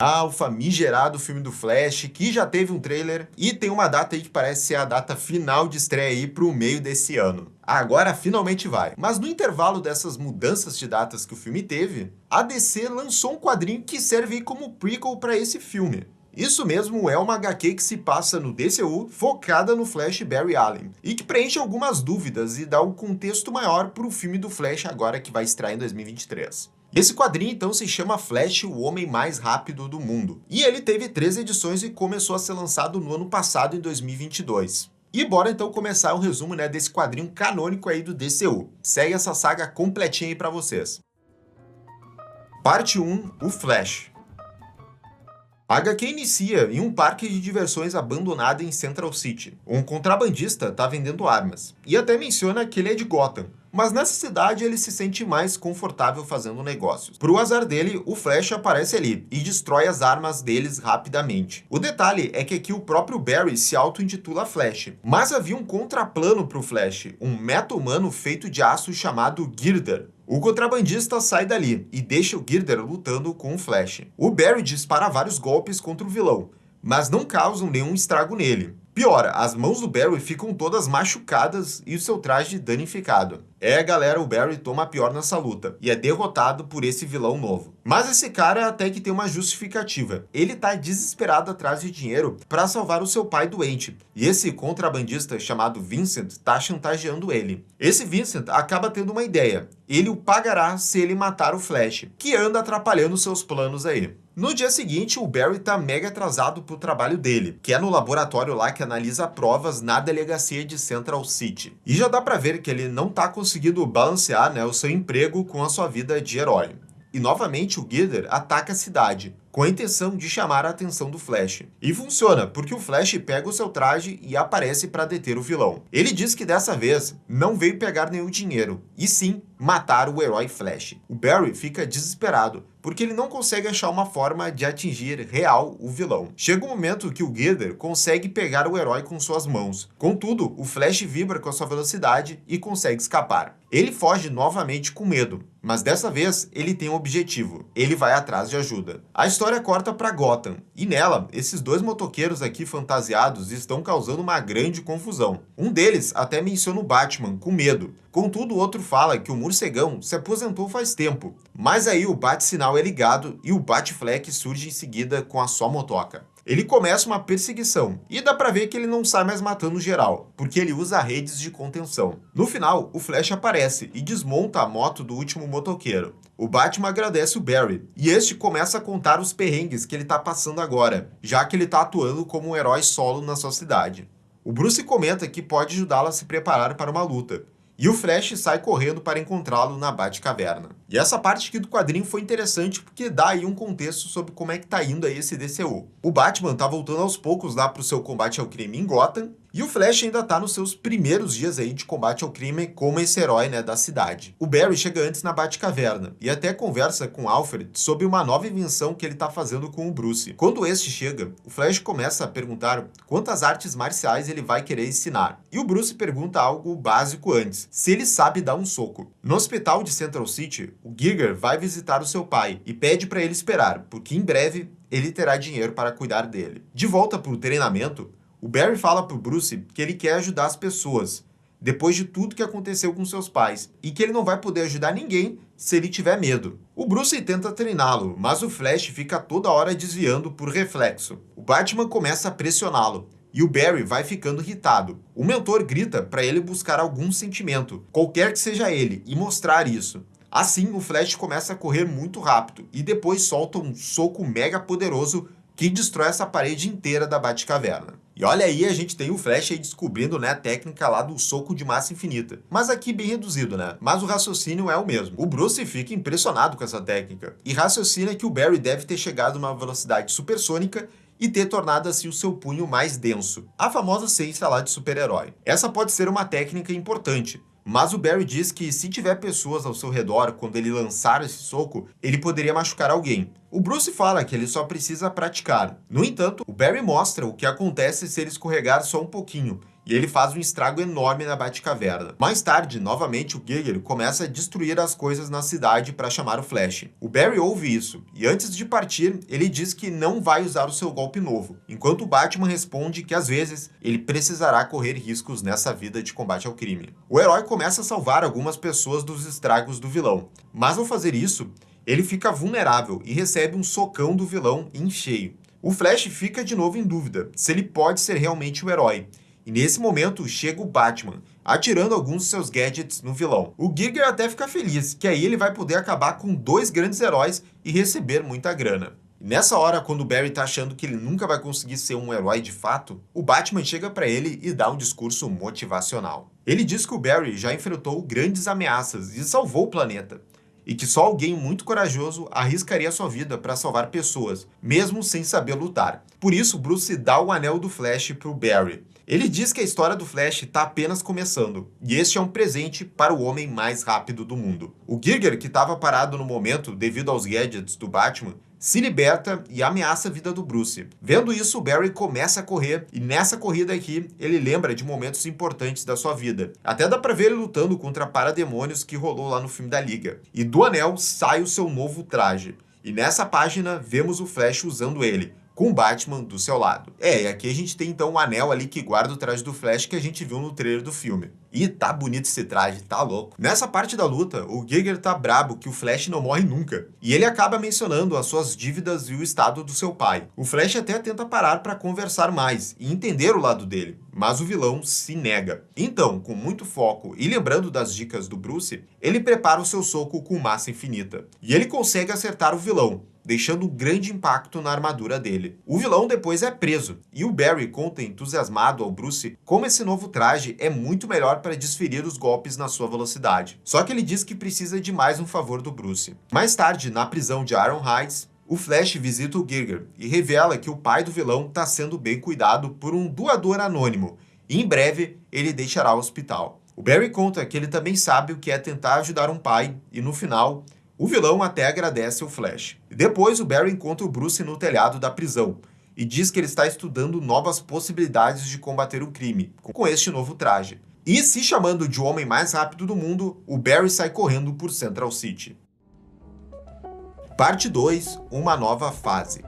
Ah, o famigerado filme do Flash, que já teve um trailer e tem uma data aí que parece ser a data final de estreia aí pro meio desse ano. Agora finalmente vai. Mas no intervalo dessas mudanças de datas que o filme teve, a DC lançou um quadrinho que serve aí como prequel para esse filme. Isso mesmo, é uma HQ que se passa no DCU, focada no Flash Barry Allen, e que preenche algumas dúvidas e dá um contexto maior para o filme do Flash agora que vai estrear em 2023. Esse quadrinho, então, se chama Flash, o Homem Mais Rápido do Mundo. E ele teve 3 edições e começou a ser lançado no ano passado, em 2022. E bora, então, começar o resumo, desse quadrinho canônico aí do DCU. Segue essa saga completinha aí pra vocês. Parte 1, o Flash. A HQ inicia em um parque de diversões abandonado em Central City. Um contrabandista está vendendo armas, e até menciona que ele é de Gotham, mas nessa cidade ele se sente mais confortável fazendo negócios. Pro azar dele, o Flash aparece ali e destrói as armas deles rapidamente. O detalhe é que aqui o próprio Barry se auto-intitula Flash, mas havia um contraplano pro Flash, um meta-humano feito de aço chamado Girder. O contrabandista sai dali e deixa o Girder lutando com o Flash. O Barry dispara vários golpes contra o vilão, mas não causam nenhum estrago nele. Pior, as mãos do Barry ficam todas machucadas e o seu traje danificado. Galera, o Barry toma a pior nessa luta e é derrotado por esse vilão novo. Mas esse cara até que tem uma justificativa. Ele tá desesperado atrás de dinheiro para salvar o seu pai doente. E esse contrabandista chamado Vincent tá chantageando ele. Esse Vincent acaba tendo uma ideia. Ele o pagará se ele matar o Flash, que anda atrapalhando seus planos aí. No dia seguinte, o Barry tá mega atrasado pro trabalho dele, que é no laboratório lá que analisa provas na delegacia de Central City. E já dá pra ver que ele não tá conseguindo balancear, o seu emprego com a sua vida de herói. E novamente o Girder ataca a cidade, com a intenção de chamar a atenção do Flash. E funciona, porque o Flash pega o seu traje e aparece para deter o vilão. Ele diz que dessa vez não veio pegar nenhum dinheiro, e sim matar o herói Flash. O Barry fica desesperado, porque ele não consegue achar uma forma de atingir real o vilão. Chega um momento que o Girder consegue pegar o herói com suas mãos. Contudo, o Flash vibra com a sua velocidade e consegue escapar. Ele foge novamente com medo, mas dessa vez ele tem um objetivo. Ele vai atrás de ajuda. A história corta para Gotham, e nela, esses dois motoqueiros aqui fantasiados estão causando uma grande confusão. Um deles até menciona o Batman, com medo. Contudo, o outro fala que o morcegão se aposentou faz tempo. Mas aí o bate-sinal é ligado e o Batfleck surge em seguida com a sua motoca. Ele começa uma perseguição, e dá pra ver que ele não sai mais matando geral, porque ele usa redes de contenção. No final, o Flash aparece e desmonta a moto do último motoqueiro. O Batman agradece o Barry, e este começa a contar os perrengues que ele tá passando agora, já que ele tá atuando como um herói solo na sua cidade. O Bruce comenta que pode ajudá-lo a se preparar para uma luta, e o Flash sai correndo para encontrá-lo na Batcaverna. E essa parte aqui do quadrinho foi interessante porque dá aí um contexto sobre como é que tá indo aí esse DCU. O Batman tá voltando aos poucos lá pro seu combate ao crime em Gotham, e o Flash ainda tá nos seus primeiros dias aí de combate ao crime como esse herói, da cidade. O Barry chega antes na Batcaverna e até conversa com Alfred sobre uma nova invenção que ele tá fazendo com o Bruce. Quando este chega, o Flash começa a perguntar quantas artes marciais ele vai querer ensinar. E o Bruce pergunta algo básico antes, se ele sabe dar um soco. No hospital de Central City, o Giger vai visitar o seu pai e pede para ele esperar, porque em breve ele terá dinheiro para cuidar dele. De volta para o treinamento, o Barry fala para o Bruce que ele quer ajudar as pessoas, depois de tudo que aconteceu com seus pais, e que ele não vai poder ajudar ninguém se ele tiver medo. O Bruce tenta treiná-lo, mas o Flash fica toda hora desviando por reflexo. O Batman começa a pressioná-lo, e o Barry vai ficando irritado. O mentor grita para ele buscar algum sentimento, qualquer que seja ele, e mostrar isso. Assim, o Flash começa a correr muito rápido, e depois solta um soco mega poderoso que destrói essa parede inteira da Batcaverna. E olha aí, a gente tem o Flash aí descobrindo, a técnica lá do soco de massa infinita. Mas aqui bem reduzido, Mas o raciocínio é o mesmo. O Bruce fica impressionado com essa técnica e raciocina que o Barry deve ter chegado a uma velocidade supersônica e ter tornado assim o seu punho mais denso. A famosa ciência lá de super-herói. Essa pode ser uma técnica importante, mas o Barry diz que se tiver pessoas ao seu redor quando ele lançar esse soco, ele poderia machucar alguém. O Bruce fala que ele só precisa praticar. No entanto, o Barry mostra o que acontece se ele escorregar só um pouquinho, e ele faz um estrago enorme na Batcaverna. Mais tarde, novamente, o Giger começa a destruir as coisas na cidade para chamar o Flash. O Barry ouve isso, e antes de partir, ele diz que não vai usar o seu golpe novo, enquanto o Batman responde que às vezes ele precisará correr riscos nessa vida de combate ao crime. O herói começa a salvar algumas pessoas dos estragos do vilão, mas ao fazer isso, ele fica vulnerável e recebe um socão do vilão em cheio. O Flash fica de novo em dúvida se ele pode ser realmente o herói. E nesse momento chega o Batman, atirando alguns de seus gadgets no vilão. O Giger até fica feliz, que aí ele vai poder acabar com 2 grandes heróis e receber muita grana. E nessa hora, quando o Barry tá achando que ele nunca vai conseguir ser um herói de fato, o Batman chega para ele e dá um discurso motivacional. Ele diz que o Barry já enfrentou grandes ameaças e salvou o planeta, e que só alguém muito corajoso arriscaria sua vida para salvar pessoas, mesmo sem saber lutar. Por isso, Bruce dá o anel do Flash para o Barry. Ele diz que a história do Flash está apenas começando, e este é um presente para o homem mais rápido do mundo. O Giger, que estava parado no momento devido aos gadgets do Batman, se liberta e ameaça a vida do Bruce. Vendo isso, o Barry começa a correr, e nessa corrida aqui, ele lembra de momentos importantes da sua vida. Até dá pra ver ele lutando contra parademônios que rolou lá no filme da Liga. E do anel sai o seu novo traje. E nessa página, vemos o Flash usando ele, com o Batman do seu lado. E aqui a gente tem então um anel ali que guarda o traje do Flash que a gente viu no trailer do filme. E tá bonito esse traje, tá louco. Nessa parte da luta, o Giger tá brabo que o Flash não morre nunca. E ele acaba mencionando as suas dívidas e o estado do seu pai. O Flash até tenta parar para conversar mais e entender o lado dele, mas o vilão se nega. Então, com muito foco e lembrando das dicas do Bruce, ele prepara o seu soco com massa infinita. E ele consegue acertar o vilão, deixando um grande impacto na armadura dele. O vilão depois é preso, e o Barry conta entusiasmado ao Bruce como esse novo traje é muito melhor para desferir os golpes na sua velocidade. Só que ele diz que precisa de mais um favor do Bruce. Mais tarde, na prisão de Iron Heights, o Flash visita o Giger e revela que o pai do vilão está sendo bem cuidado por um doador anônimo, e em breve ele deixará o hospital. O Barry conta que ele também sabe o que é tentar ajudar um pai, e no final, o vilão até agradece ao Flash. Depois, o Barry encontra o Bruce no telhado da prisão e diz que ele está estudando novas possibilidades de combater o crime com este novo traje. E se chamando de o homem mais rápido do mundo, o Barry sai correndo por Central City. Parte 2, uma nova fase.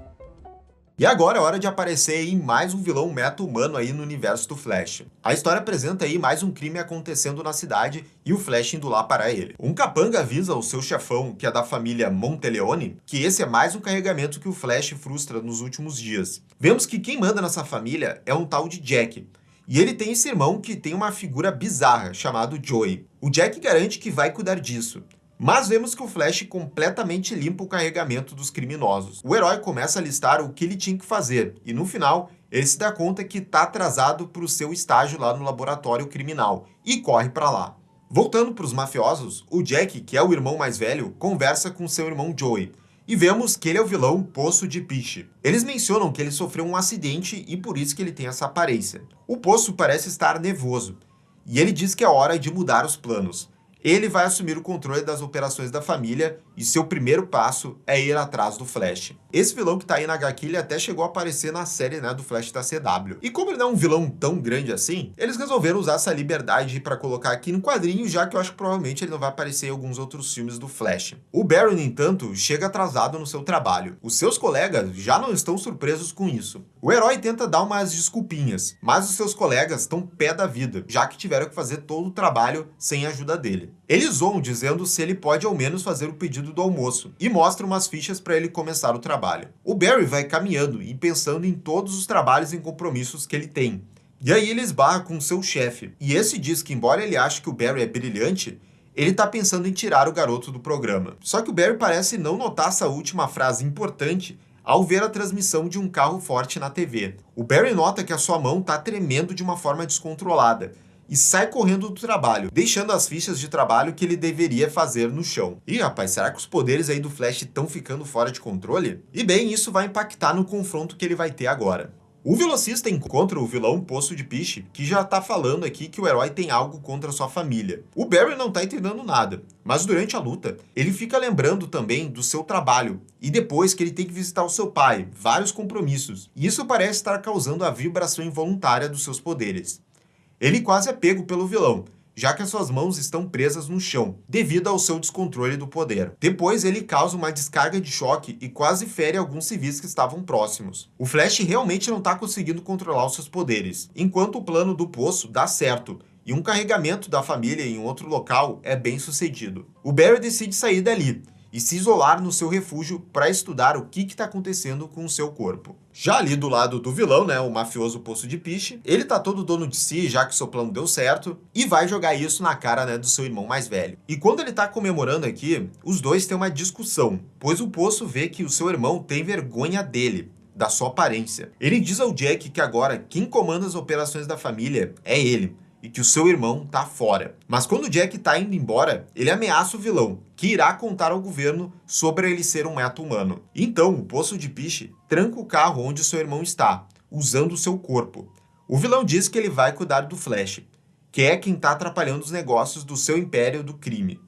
E agora é hora de aparecer aí mais um vilão meta-humano aí no universo do Flash. A história apresenta aí mais um crime acontecendo na cidade e o Flash indo lá parar ele. Um capanga avisa o seu chefão, que é da família Monteleone, que esse é mais um carregamento que o Flash frustra nos últimos dias. Vemos que quem manda nessa família é um tal de Jack. E ele tem esse irmão que tem uma figura bizarra, chamado Joey. O Jack garante que vai cuidar disso. Mas vemos que o Flash completamente limpa o carregamento dos criminosos. O herói começa a listar o que ele tinha que fazer, e no final, ele se dá conta que está atrasado para o seu estágio lá no laboratório criminal, e corre para lá. Voltando para os mafiosos, o Jack, que é o irmão mais velho, conversa com seu irmão Joey, e vemos que ele é o vilão Poço de Piche. Eles mencionam que ele sofreu um acidente e por isso que ele tem essa aparência. O Poço parece estar nervoso, e ele diz que é hora de mudar os planos. Ele vai assumir o controle das operações da família e seu primeiro passo é ir atrás do Flash. Esse vilão que tá aí na HQ, ele até chegou a aparecer na série, né, do Flash da CW. E como ele não é um vilão tão grande assim, eles resolveram usar essa liberdade para colocar aqui no quadrinho, já que eu acho que provavelmente ele não vai aparecer em alguns outros filmes do Flash. O Barry, no entanto, chega atrasado no seu trabalho. Os seus colegas já não estão surpresos com isso. O herói tenta dar umas desculpinhas, mas os seus colegas estão pé da vida, já que tiveram que fazer todo o trabalho sem a ajuda dele. Eles zoam dizendo se ele pode ao menos fazer o pedido do almoço e mostra umas fichas para ele começar o trabalho. O Barry vai caminhando e pensando em todos os trabalhos e compromissos que ele tem. E aí ele esbarra com seu chefe. E esse diz que, embora ele ache que o Barry é brilhante, ele tá pensando em tirar o garoto do programa. Só que o Barry parece não notar essa última frase importante ao ver a transmissão de um carro forte na TV. O Barry nota que a sua mão tá tremendo de uma forma descontrolada e sai correndo do trabalho, deixando as fichas de trabalho que ele deveria fazer no chão. Ih, rapaz, será que os poderes aí do Flash estão ficando fora de controle? E bem, isso vai impactar no confronto que ele vai ter agora. O velocista encontra o vilão Poço de Piche, que já tá falando aqui que o herói tem algo contra sua família. O Barry não tá entendendo nada, mas durante a luta, ele fica lembrando também do seu trabalho, e depois que ele tem que visitar o seu pai, vários compromissos. E isso parece estar causando a vibração involuntária dos seus poderes. Ele quase é pego pelo vilão, já que as suas mãos estão presas no chão, devido ao seu descontrole do poder. Depois, ele causa uma descarga de choque e quase fere alguns civis que estavam próximos. O Flash realmente não está conseguindo controlar os seus poderes, enquanto o plano do poço dá certo, e um carregamento da família em outro local é bem sucedido. O Barry decide sair dali e se isolar no seu refúgio para estudar o que está acontecendo com o seu corpo. Já ali do lado do vilão, né, o mafioso Poço de Piche, ele tá todo dono de si, já que seu plano deu certo, e vai jogar isso na cara, né, do seu irmão mais velho. E quando ele tá comemorando aqui, os dois têm uma discussão, pois o Poço vê que o seu irmão tem vergonha dele, da sua aparência. Ele diz ao Jack que agora quem comanda as operações da família é ele, e que o seu irmão tá fora. Mas quando o Jack tá indo embora, ele ameaça o vilão, que irá contar ao governo sobre ele ser um meta-humano. Então, o Poço de Piche tranca o carro onde o seu irmão está, usando o seu corpo. O vilão diz que ele vai cuidar do Flash, que é quem tá atrapalhando os negócios do seu império do crime.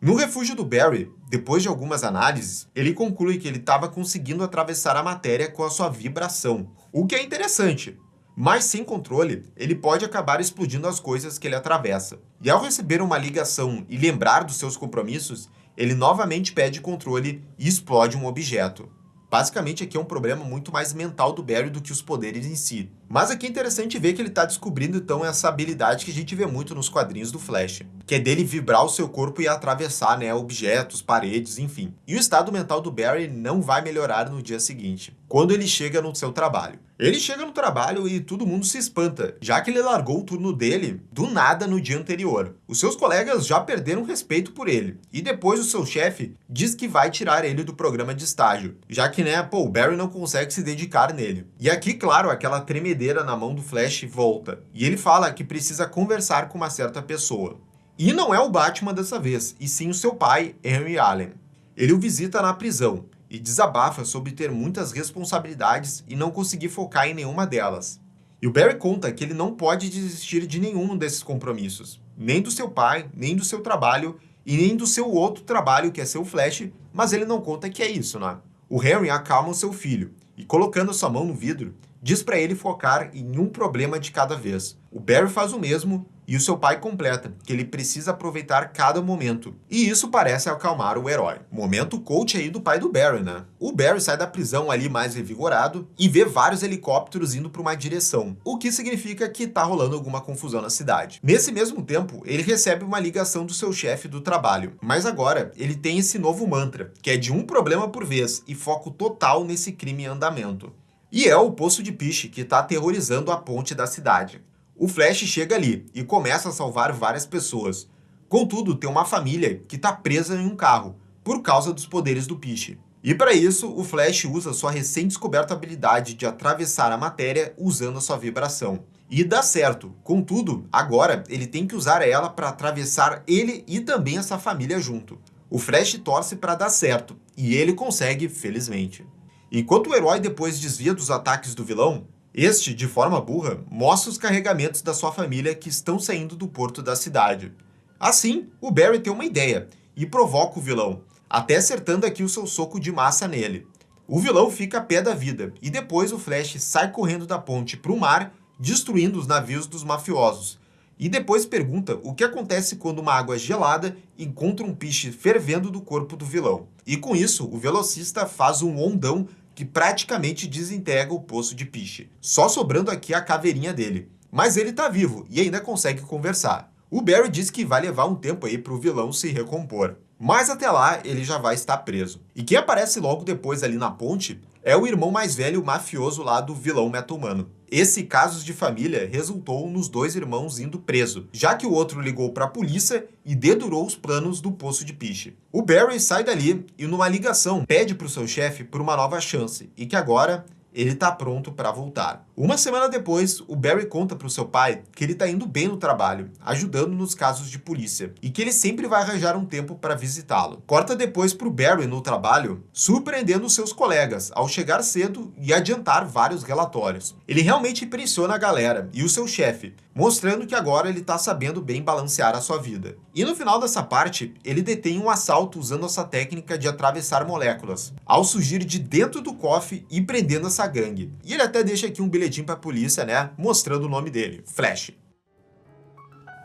No refúgio do Barry, depois de algumas análises, ele conclui que ele estava conseguindo atravessar a matéria com a sua vibração, o que é interessante. Mas sem controle, ele pode acabar explodindo as coisas que ele atravessa. E ao receber uma ligação e lembrar dos seus compromissos, ele novamente pede controle e explode um objeto. Basicamente, aqui é um problema muito mais mental do Barry do que os poderes em si. Mas aqui é interessante ver que ele está descobrindo então essa habilidade que a gente vê muito nos quadrinhos do Flash, que é dele vibrar o seu corpo e atravessar, né, objetos, paredes, enfim. E o estado mental do Barry não vai melhorar no dia seguinte, quando ele chega no seu trabalho. Ele chega no trabalho e todo mundo se espanta, já que ele largou o turno dele do nada no dia anterior. Os seus colegas já perderam respeito por ele, e depois o seu chefe diz que vai tirar ele do programa de estágio, já que, né, o Barry não consegue se dedicar nele. E aqui, claro, aquela tremedeira na mão do Flash volta, e ele fala que precisa conversar com uma certa pessoa. E não é o Batman dessa vez, e sim o seu pai, Henry Allen. Ele o visita na prisão, e desabafa sobre ter muitas responsabilidades e não conseguir focar em nenhuma delas. E o Barry conta que ele não pode desistir de nenhum desses compromissos, nem do seu pai, nem do seu trabalho e nem do seu outro trabalho que é ser o Flash, mas ele não conta que é isso, né? O Henry acalma o seu filho e, colocando sua mão no vidro, diz para ele focar em um problema de cada vez. O Barry faz o mesmo e o seu pai completa que ele precisa aproveitar cada momento. E isso parece acalmar o herói. Momento coach aí do pai do Barry, né? O Barry sai da prisão ali mais revigorado e vê vários helicópteros indo para uma direção, o que significa que tá rolando alguma confusão na cidade. Nesse mesmo tempo, ele recebe uma ligação do seu chefe do trabalho, mas agora ele tem esse novo mantra, que é de um problema por vez e foco total nesse crime em andamento. E é o Poço de Piche que está aterrorizando a ponte da cidade. O Flash chega ali e começa a salvar várias pessoas. Contudo, tem uma família que está presa em um carro, por causa dos poderes do Piche. E para isso, o Flash usa sua recém-descoberta habilidade de atravessar a matéria usando a sua vibração. E dá certo. Contudo, agora ele tem que usar ela para atravessar ele e também essa família junto. O Flash torce para dar certo, e ele consegue, felizmente. Enquanto o herói depois desvia dos ataques do vilão, este, de forma burra, mostra os carregamentos da sua família que estão saindo do porto da cidade. Assim, o Barry tem uma ideia e provoca o vilão, até acertando aqui o seu soco de massa nele. O vilão fica a pé da vida e depois o Flash sai correndo da ponte para o mar, destruindo os navios dos mafiosos. E depois pergunta o que acontece quando uma água gelada encontra um piche fervendo do corpo do vilão. E com isso, o velocista faz um ondão que praticamente desintegra o Poço de Piche, só sobrando aqui a caveirinha dele. Mas ele tá vivo e ainda consegue conversar. O Barry diz que vai levar um tempo aí pro vilão se recompor, mas até lá ele já vai estar preso. E quem aparece logo depois ali na ponte é o irmão mais velho mafioso lá do vilão meta-humano. Esse caso de família resultou nos dois irmãos indo preso, já que o outro ligou para a polícia e dedurou os planos do Poço de Piche. O Barry sai dali e numa ligação pede para o seu chefe por uma nova chance e que agora ele tá pronto para voltar. Uma semana depois, o Barry conta para o seu pai que ele tá indo bem no trabalho, ajudando nos casos de polícia, e que ele sempre vai arranjar um tempo para visitá-lo. Corta depois para o Barry no trabalho, surpreendendo seus colegas ao chegar cedo e adiantar vários relatórios. Ele realmente impressiona a galera e o seu chefe, mostrando que agora ele tá sabendo bem balancear a sua vida. E no final dessa parte, ele detém um assalto usando essa técnica de atravessar moléculas, ao surgir de dentro do cofre e prendendo essa gangue. E ele até deixa aqui um bilhetinho para a polícia, né, mostrando o nome dele, Flash.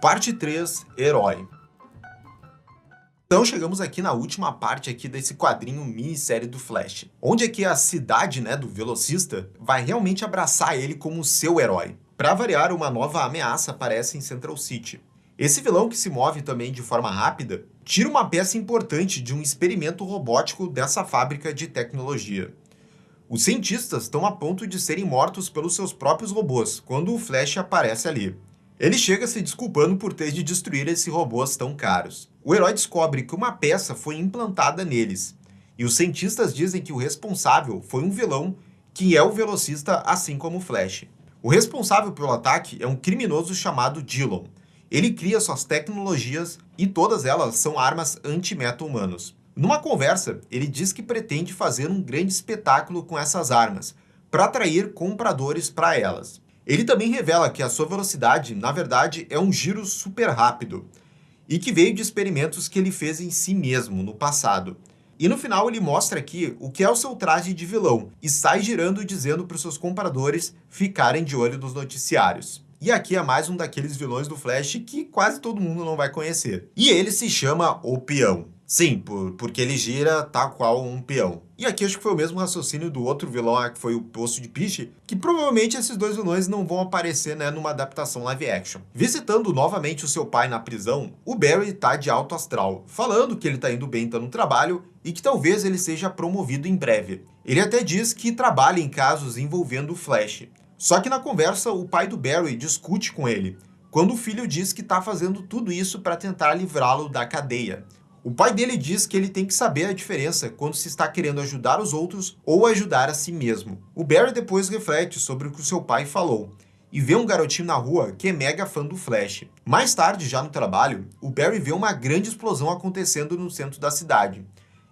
Parte 3, Herói. Então chegamos aqui na última parte aqui desse quadrinho minissérie do Flash, onde aqui a cidade, né, do velocista vai realmente abraçar ele como seu herói. Para variar, uma nova ameaça aparece em Central City. Esse vilão, que se move também de forma rápida, tira uma peça importante de um experimento robótico dessa fábrica de tecnologia. Os cientistas estão a ponto de serem mortos pelos seus próprios robôs quando o Flash aparece ali. Ele chega se desculpando por ter de destruir esses robôs tão caros. O herói descobre que uma peça foi implantada neles, e os cientistas dizem que o responsável foi um vilão que é o velocista, assim como o Flash. O responsável pelo ataque é um criminoso chamado Dillon. Ele cria suas tecnologias e todas elas são armas anti-meta-humanos. Numa conversa, ele diz que pretende fazer um grande espetáculo com essas armas, para atrair compradores para elas. Ele também revela que a sua velocidade, na verdade, é um giro super rápido, e que veio de experimentos que ele fez em si mesmo, no passado. E no final ele mostra aqui o que é o seu traje de vilão, e sai girando dizendo para os seus compradores ficarem de olho nos noticiários. E aqui é mais um daqueles vilões do Flash que quase todo mundo não vai conhecer. E ele se chama O Peão. Sim, porque ele gira tal qual um peão. E aqui acho que foi o mesmo raciocínio do outro vilão, que foi o Poço de Piche, que provavelmente esses dois vilões não vão aparecer, né, numa adaptação live action. Visitando novamente o seu pai na prisão, o Barry tá de alto astral, falando que ele tá indo bem, tá no trabalho e que talvez ele seja promovido em breve. Ele até diz que trabalha em casos envolvendo o Flash. Só que na conversa, o pai do Barry discute com ele, quando o filho diz que tá fazendo tudo isso para tentar livrá-lo da cadeia. O pai dele diz que ele tem que saber a diferença quando se está querendo ajudar os outros ou ajudar a si mesmo. O Barry depois reflete sobre o que o seu pai falou e vê um garotinho na rua que é mega fã do Flash. Mais tarde, já no trabalho, o Barry vê uma grande explosão acontecendo no centro da cidade.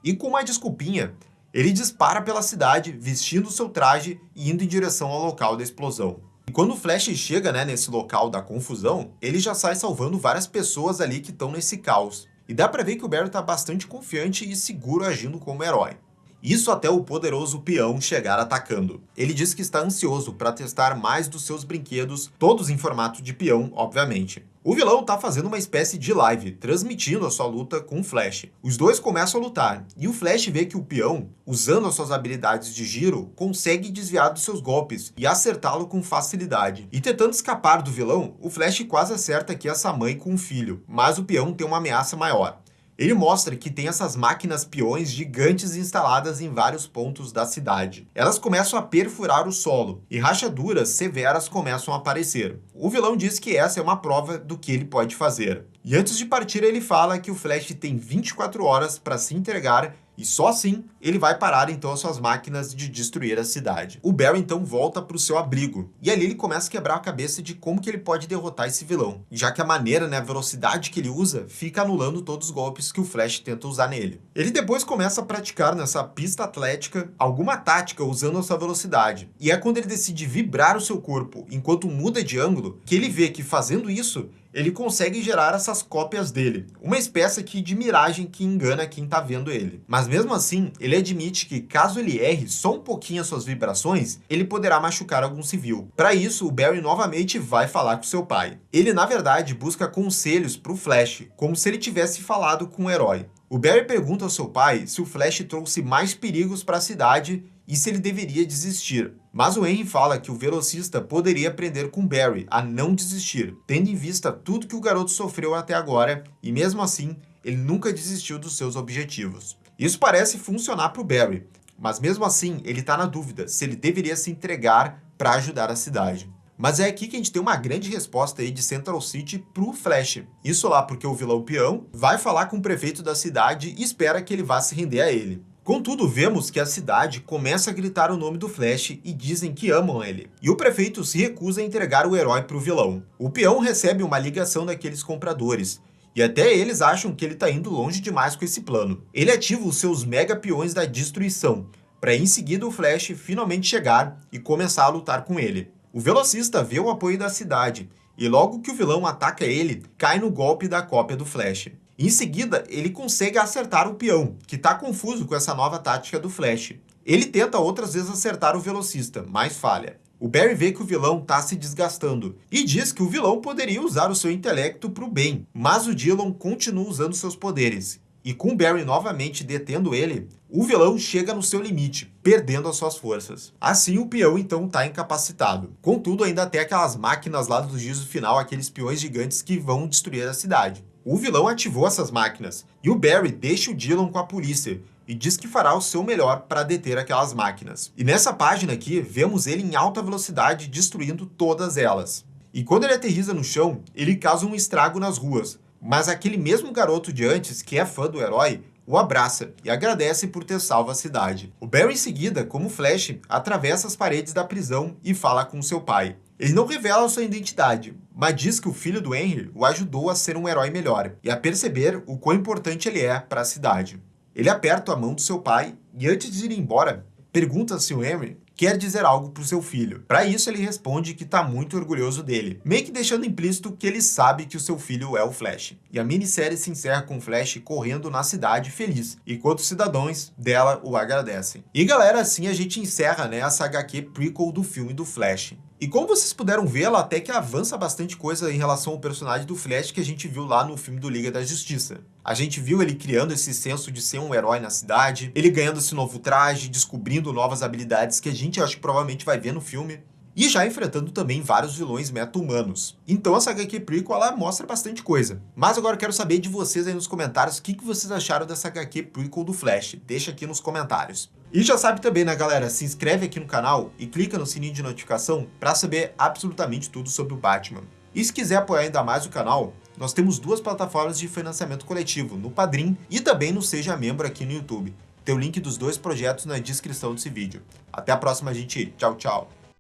E com uma desculpinha, ele dispara pela cidade, vestindo seu traje e indo em direção ao local da explosão. E quando o Flash chega, né, nesse local da confusão, ele já sai salvando várias pessoas ali que estão nesse caos. E dá pra ver que o Barry tá bastante confiante e seguro agindo como herói. Isso até o poderoso peão chegar atacando. Ele diz que está ansioso para testar mais dos seus brinquedos, todos em formato de peão, obviamente. O vilão tá fazendo uma espécie de live, transmitindo a sua luta com o Flash. Os dois começam a lutar, e o Flash vê que o peão, usando as suas habilidades de giro, consegue desviar dos seus golpes e acertá-lo com facilidade. E tentando escapar do vilão, o Flash quase acerta aqui essa mãe com o filho, mas o peão tem uma ameaça maior. Ele mostra que tem essas máquinas peões gigantes instaladas em vários pontos da cidade. Elas começam a perfurar o solo, e rachaduras severas começam a aparecer. O vilão diz que essa é uma prova do que ele pode fazer. E antes de partir, ele fala que o Flash tem 24 horas para se entregar, e só assim ele vai parar então as suas máquinas de destruir a cidade. O Barry então volta para o seu abrigo, e ali ele começa a quebrar a cabeça de como que ele pode derrotar esse vilão, já que a maneira, né, a velocidade que ele usa fica anulando todos os golpes que o Flash tenta usar nele. Ele depois começa a praticar nessa pista atlética alguma tática usando a sua velocidade, e é quando ele decide vibrar o seu corpo enquanto muda de ângulo que ele vê que fazendo isso ele consegue gerar essas cópias dele, uma espécie aqui de miragem que engana quem tá vendo ele. Mas mesmo assim, ele admite que caso ele erre só um pouquinho as suas vibrações, ele poderá machucar algum civil. Para isso, o Barry novamente vai falar com seu pai. Ele, na verdade, busca conselhos pro Flash, como se ele tivesse falado com o herói. O Barry pergunta ao seu pai se o Flash trouxe mais perigos para a cidade e se ele deveria desistir. Mas o Henry fala que o velocista poderia aprender com Barry a não desistir, tendo em vista tudo que o garoto sofreu até agora, e mesmo assim, ele nunca desistiu dos seus objetivos. Isso parece funcionar para o Barry, mas mesmo assim, ele está na dúvida se ele deveria se entregar para ajudar a cidade. Mas é aqui que a gente tem uma grande resposta aí de Central City pro Flash. Isso lá porque o vilão peão vai falar com o prefeito da cidade e espera que ele vá se render a ele. Contudo, vemos que a cidade começa a gritar o nome do Flash e dizem que amam ele. E o prefeito se recusa a entregar o herói para o vilão. O peão recebe uma ligação daqueles compradores, e até eles acham que ele está indo longe demais com esse plano. Ele ativa os seus mega peões da destruição, para em seguida o Flash finalmente chegar e começar a lutar com ele. O velocista vê o apoio da cidade, e logo que o vilão ataca ele, cai no golpe da cópia do Flash. Em seguida, ele consegue acertar o peão, que está confuso com essa nova tática do Flash. Ele tenta outras vezes acertar o velocista, mas falha. O Barry vê que o vilão tá se desgastando e diz que o vilão poderia usar o seu intelecto para o bem, mas o Dillon continua usando seus poderes. E com o Barry novamente detendo ele, o vilão chega no seu limite, perdendo as suas forças. Assim, o peão então está incapacitado. Contudo, ainda tem aquelas máquinas lá do juízo final, aqueles peões gigantes que vão destruir a cidade. O vilão ativou essas máquinas, e o Barry deixa o Dillon com a polícia, e diz que fará o seu melhor para deter aquelas máquinas. E nessa página aqui, vemos ele em alta velocidade destruindo todas elas. E quando ele aterriza no chão, ele causa um estrago nas ruas, mas aquele mesmo garoto de antes, que é fã do herói, o abraça e agradece por ter salvo a cidade. O Barry, em seguida, como Flash, atravessa as paredes da prisão e fala com seu pai. Ele não revela sua identidade, mas diz que o filho do Henry o ajudou a ser um herói melhor e a perceber o quão importante ele é para a cidade. Ele aperta a mão do seu pai e, antes de ir embora, pergunta se o Henry quer dizer algo para o seu filho. Para isso, ele responde que está muito orgulhoso dele, meio que deixando implícito que ele sabe que o seu filho é o Flash. E a minissérie se encerra com o Flash correndo na cidade feliz, enquanto os cidadãos dela o agradecem. E galera, assim a gente encerra, né, essa HQ prequel do filme do Flash. E como vocês puderam ver, ela até que avança bastante coisa em relação ao personagem do Flash que a gente viu lá no filme do Liga da Justiça. A gente viu ele criando esse senso de ser um herói na cidade, ele ganhando esse novo traje, descobrindo novas habilidades que a gente acho que provavelmente vai ver no filme, e já enfrentando também vários vilões meta-humanos. Então essa HQ prequel, ela mostra bastante coisa. Mas agora eu quero saber de vocês aí nos comentários o que vocês acharam dessa HQ prequel do Flash. Deixa aqui nos comentários. E já sabe também, né, galera? Se inscreve aqui no canal e clica no sininho de notificação para saber absolutamente tudo sobre o Batman. E se quiser apoiar ainda mais o canal, nós temos duas plataformas de financiamento coletivo, no Padrim e também no Seja Membro aqui no YouTube. Tem o link dos dois projetos na descrição desse vídeo. Até a próxima, gente. Tchau, tchau.